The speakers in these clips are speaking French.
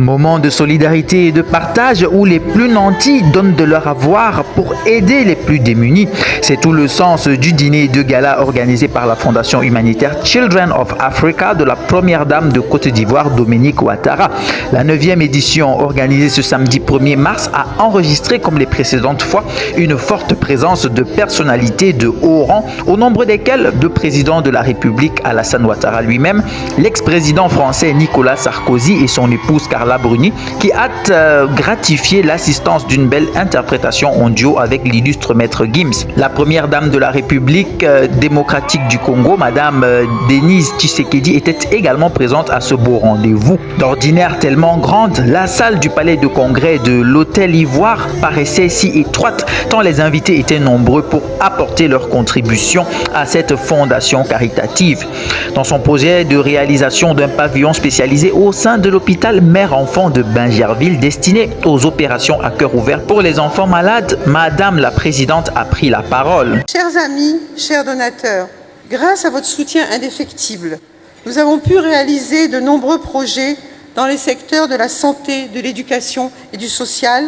Moment de solidarité et de partage où les plus nantis donnent de leur avoir pour aider les plus démunis. C'est tout le sens du dîner de gala organisé par la Fondation humanitaire Children of Africa de la première dame de Côte d'Ivoire, Dominique Ouattara. La 9e édition, organisée ce samedi 1er mars, a enregistré, comme les précédentes fois, une forte présence de personnalités de haut rang, au nombre desquelles le président de la République, Alassane Ouattara lui-même, l'ex-président français Nicolas Sarkozy et son épouse Carla Bruni, qui hâte gratifier l'assistance d'une belle interprétation en duo avec l'illustre maître Gims. La première dame de la République démocratique du Congo, Madame Denise Tshisekedi, était également présente à ce beau rendez-vous. D'ordinaire tellement grande, la salle du palais de congrès de l'Hôtel Ivoire paraissait si étroite, tant les invités étaient nombreux pour apporter leur contribution à cette fondation caritative. Dans son projet de réalisation d'un pavillon spécialisé au sein de l'hôpital Mère-Enfant de Bingerville, destiné aux opérations à cœur ouvert pour les enfants malades, Madame la Présidente a pris la parole. Chers amis, chers donateurs, grâce à votre soutien indéfectible, nous avons pu réaliser de nombreux projets dans les secteurs de la santé, de l'éducation et du social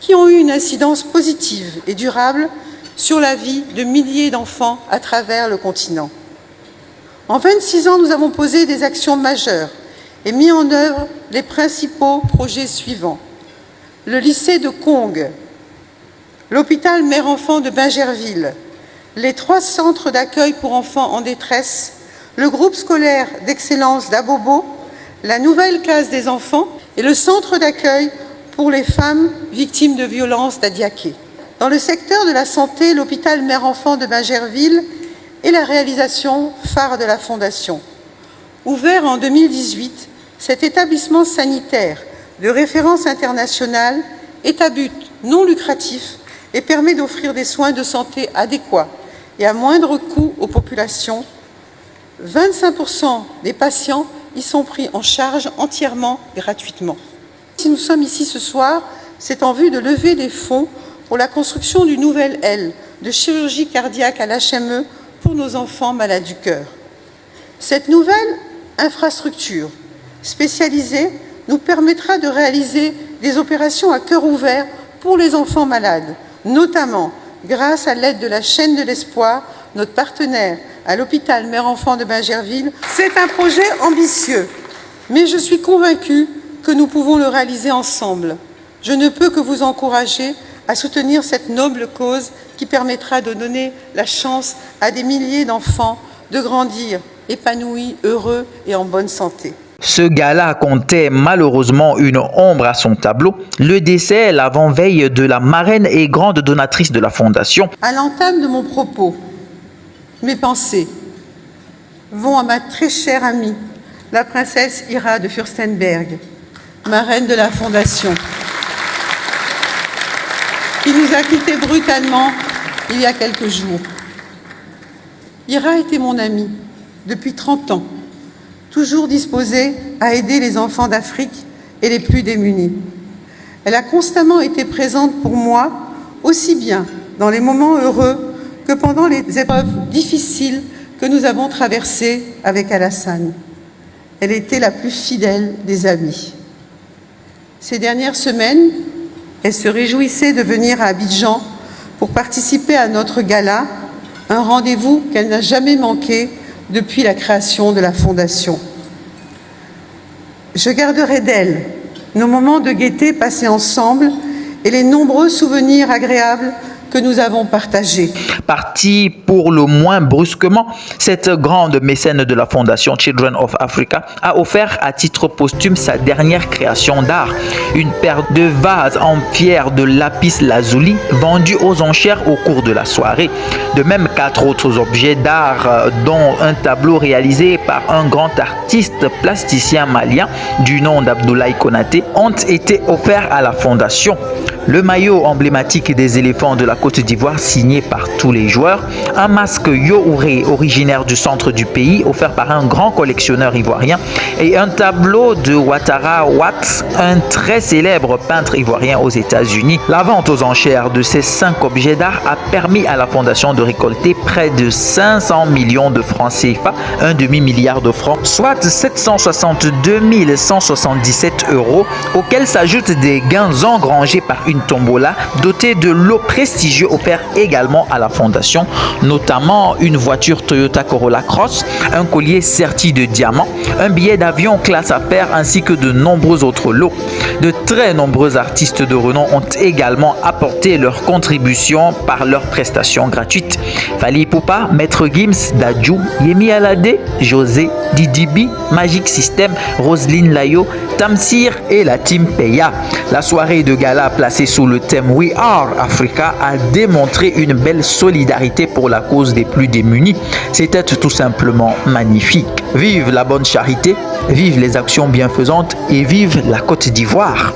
qui ont eu une incidence positive et durable sur la vie de milliers d'enfants à travers le continent. En 26 ans, nous avons posé des actions majeures et mis en œuvre les principaux projets suivants. Le lycée de Kong, l'hôpital Mère-Enfant de Bingerville, les 3 centres d'accueil pour enfants en détresse, le groupe scolaire d'excellence d'Abobo, la nouvelle case des enfants et le centre d'accueil pour les femmes victimes de violences d'Adiaké. Dans le secteur de la santé, l'hôpital Mère-Enfant de Bingerville est la réalisation phare de la Fondation. Ouvert en 2018, cet établissement sanitaire de référence internationale est à but non lucratif et permet d'offrir des soins de santé adéquats et à moindre coût aux populations. 25% des patients y sont pris en charge entièrement gratuitement. Si nous sommes ici ce soir, c'est en vue de lever des fonds pour la construction d'une nouvelle aile de chirurgie cardiaque à l'HME pour nos enfants malades du cœur. Cette nouvelle infrastructure spécialisée nous permettra de réaliser des opérations à cœur ouvert pour les enfants malades, notamment grâce à l'aide de la chaîne de l'espoir, notre partenaire à l'hôpital Mère-Enfant de Bingerville. C'est un projet ambitieux, mais je suis convaincue que nous pouvons le réaliser ensemble. Je ne peux que vous encourager à soutenir cette noble cause qui permettra de donner la chance à des milliers d'enfants de grandir épanouis, heureux et en bonne santé. Ce gala comptait malheureusement une ombre à son tableau, le décès l'avant-veille de la marraine et grande donatrice de la Fondation. À l'entame de mon propos, mes pensées vont à ma très chère amie, la princesse Ira de Fürstenberg, marraine de la Fondation, qui nous a quittés brutalement il y a quelques jours. Ira était mon amie depuis 30 ans, toujours disposée à aider les enfants d'Afrique et les plus démunis. Elle a constamment été présente pour moi, aussi bien dans les moments heureux que pendant les épreuves difficiles que nous avons traversées avec Alassane. Elle était la plus fidèle des amies. Ces dernières semaines, elle se réjouissait de venir à Abidjan pour participer à notre gala, un rendez-vous qu'elle n'a jamais manqué depuis la création de la Fondation. Je garderai d'elle nos moments de gaieté passés ensemble et les nombreux souvenirs agréables que nous avons partagé. Partie pour le moins brusquement, cette grande mécène de la Fondation Children of Africa a offert à titre posthume sa dernière création d'art, une paire de vases en pierre de lapis lazuli vendus aux enchères au cours de la soirée. De même, 4 autres objets d'art, dont un tableau réalisé par un grand artiste plasticien malien du nom d'Abdoulaye Konaté, ont été offerts à la Fondation. Le maillot emblématique des éléphants de la Côte d'Ivoire signé par tous les joueurs, un masque Youré originaire du centre du pays offert par un grand collectionneur ivoirien et un tableau de Ouattara Ouatt, un très célèbre peintre ivoirien aux États-Unis. La vente aux enchères de ces 5 objets d'art a permis à la fondation de récolter près de 500 millions de francs CFA, un demi-milliard de francs, soit 762 177 euros, auxquels s'ajoutent des gains engrangés par une tombola dotée de lots prestigieux offerts également à la fondation, notamment une voiture Toyota Corolla Cross, un collier serti de diamants, un billet d'avion classe affaires ainsi que de nombreux autres lots. De très nombreux artistes de renom ont également apporté leur contribution par leurs prestations gratuites. Fally Ipupa, Maître Gims, Dadju, Yemi Alade, José, Didibi, Magic System, Roselyne Layo, Tamsir et la team Peya. La soirée de gala placée sous le thème We Are Africa a démontré une belle solidarité pour la cause des plus démunis. C'était tout simplement magnifique. Vive la bonne charité, vive les actions bienfaisantes et vive la Côte d'Ivoire.